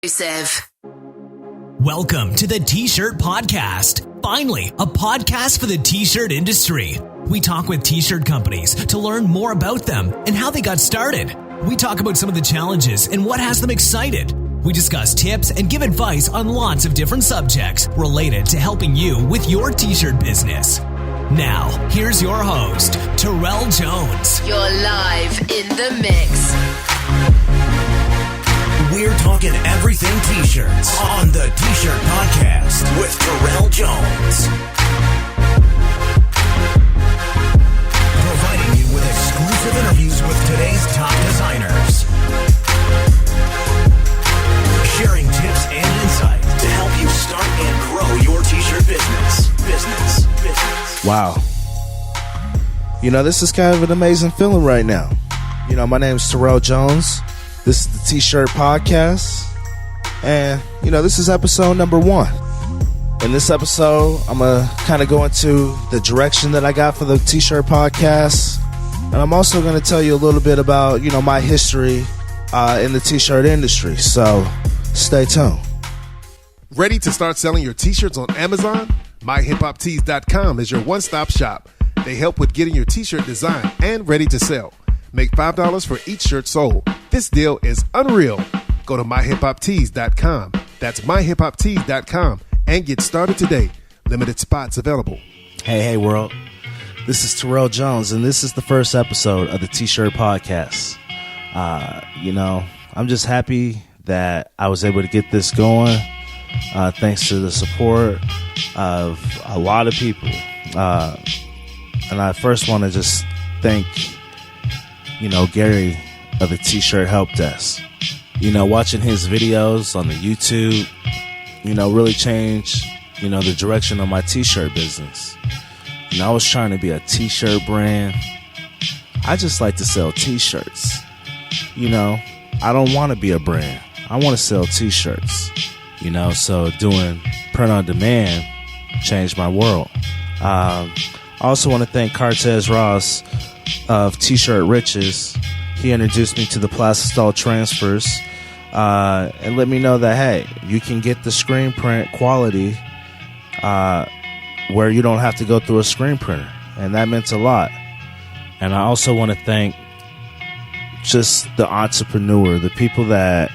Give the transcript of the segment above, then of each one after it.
Exclusive. Welcome to the T-Shirt Podcast. Finally, a podcast for the T-shirt industry. We talk with T-shirt companies to learn more about them and how they got started. We talk about some of the challenges and what has them excited. We discuss tips and give advice on lots of different subjects related to helping you with your T-shirt business. Now, here's your host, Terrell Jones. You're live in the mix. We're talking everything T-shirts on the T-Shirt Podcast with Terrell Jones. Providing you with exclusive interviews with today's top designers. Sharing tips and insight to help you start and grow your T-shirt business. Wow. You know, this is kind of an amazing feeling right now. You know, my name is Terrell Jones. This is the T-Shirt Podcast. And, you know, this is episode number 1. In this episode, I'm going to kind of go into the direction that I got for the T-Shirt Podcast. And I'm also going to tell you a little bit about, you know, my history in the T-shirt industry. So stay tuned. Ready to start selling your T-shirts on Amazon? MyHipHopTees.com is your one-stop shop. They help with getting your T-shirt designed and ready to sell. Make $5 for each shirt sold. This deal is unreal. Go to MyHipHopTees.com. That's MyHipHopTees.com and get started today. Limited spots available. Hey world. This is Terrell Jones, and this is the first episode of the T-Shirt Podcast. You know, I'm just happy that I was able to get this going. Thanks to the support of a lot of people. And I first want to just thank, you know, Gary of the T-Shirt Help Desk. You know, watching his videos on the YouTube, you know, really changed, you know, the direction of my T-shirt business. You know, I was trying to be a T-shirt brand. I just like to sell T-shirts. You know, I don't want to be a brand. I want to sell T-shirts. You know, so doing print on demand changed my world. I also want to thank Cartez Ross of T-Shirt Riches. He introduced me to the Plastistol transfers and let me know that, hey, you can get the screen print quality where you don't have to go through a screen printer. And that meant a lot. And I also want to thank just the entrepreneur, the people that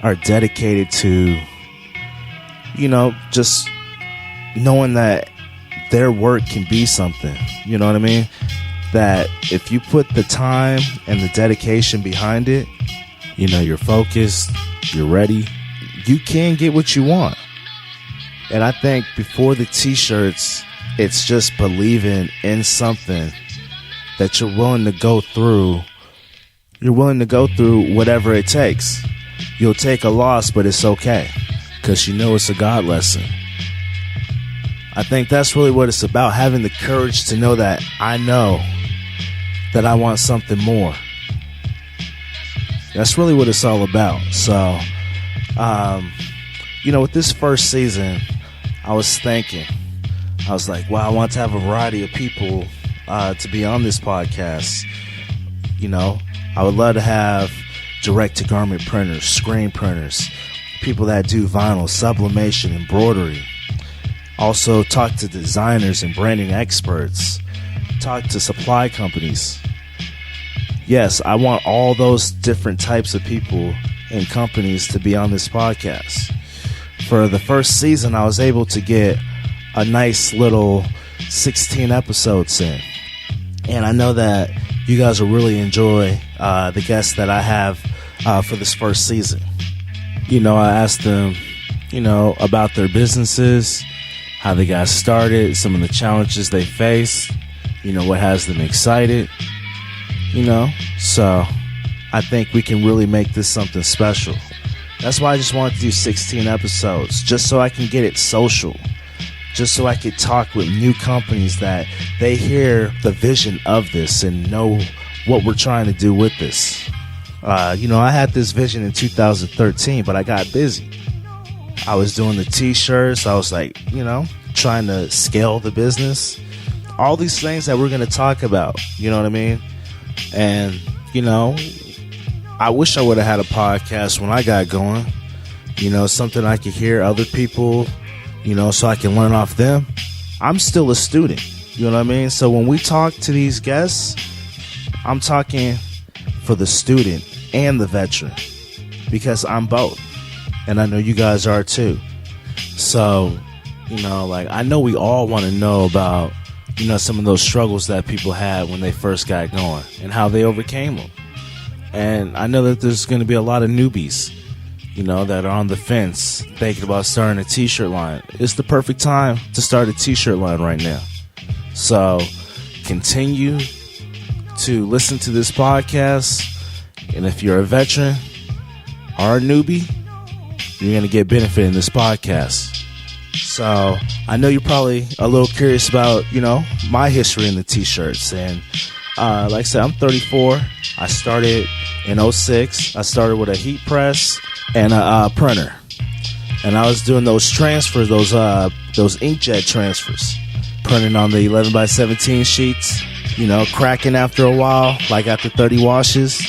are dedicated to, you know, just knowing that their work can be something. You know what I mean? That if you put the time and the dedication behind it, you know, you're focused, you're ready, you can get what you want. And I think before the T-shirts, it's just believing in something that you're willing to go through. You're willing to go through whatever it takes. You'll take a loss, but it's okay, because you know it's a God lesson. I think that's really what it's about, having the courage to know that I know that I want something more. That's really what it's all about. So, you know, with this first season, I was thinking, I was like, wow, I want to have a variety of people to be on this podcast. You know, I would love to have direct-to-garment printers, screen printers, people that do vinyl, sublimation, embroidery. Also talk to designers and branding experts. Talk to supply companies. Yes, I want all those different types of people and companies to be on this podcast. For the first season, I was able to get a nice little 16 episodes in. And I know that you guys will really enjoy the guests that I have for this first season. You know, I asked them, you know, about their businesses, how they got started, some of the challenges they face, you know, what has them excited, you know. So I think we can really make this something special. That's why I just wanted to do 16 episodes, just so I can get it social, just so I could talk with new companies that they hear the vision of this and know what we're trying to do with this. You know, I had this vision in 2013, but I got busy. I was doing the T-shirts. I was like, you know, trying to scale the business. All these things that we're going to talk about, you know what I mean? And, you know, I wish I would have had a podcast when I got going. something I could hear other people, so I can learn off them. I'm still a student, you know what I mean? So when we talk to these guests, I'm talking for the student and the veteran, because I'm both, and I know you guys are too. So, I know we all want to know about, some of those struggles that people had when they first got going and how they overcame them. And I know that there's going to be a lot of newbies, that are on the fence thinking about starting a t-shirt line. It's the perfect time to start a t-shirt line right now. So continue to listen to this podcast. And if you're a veteran or a newbie, you're going to get benefit in this podcast. So I know you're probably a little curious about, my history in the t-shirts. And like I said, I'm 34. I started in 06. I started with a heat press and a printer. And I was doing those transfers, those inkjet transfers, printing on the 11x17 sheets, cracking after a while, like after 30 washes.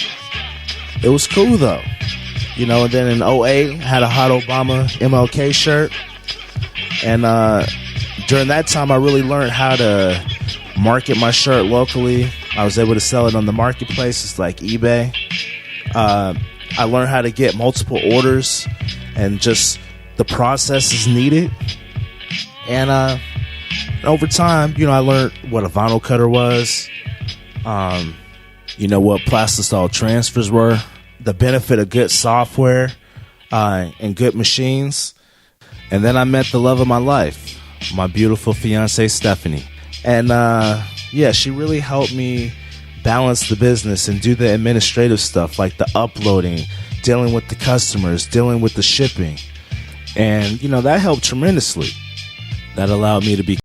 It was cool though. And then in 08, had a Hot Obama MLK shirt. And during that time, I really learned how to market my shirt locally. I was able to sell it on the marketplaces like eBay. I learned how to get multiple orders and just the processes needed. And over time, I learned what a vinyl cutter was, what plastistyle transfers were, the benefit of good software and good machines. And then I met the love of my life, my beautiful fiance, Stephanie. And she really helped me balance the business and do the administrative stuff like the uploading, dealing with the customers, dealing with the shipping. And, that helped tremendously. That allowed me to be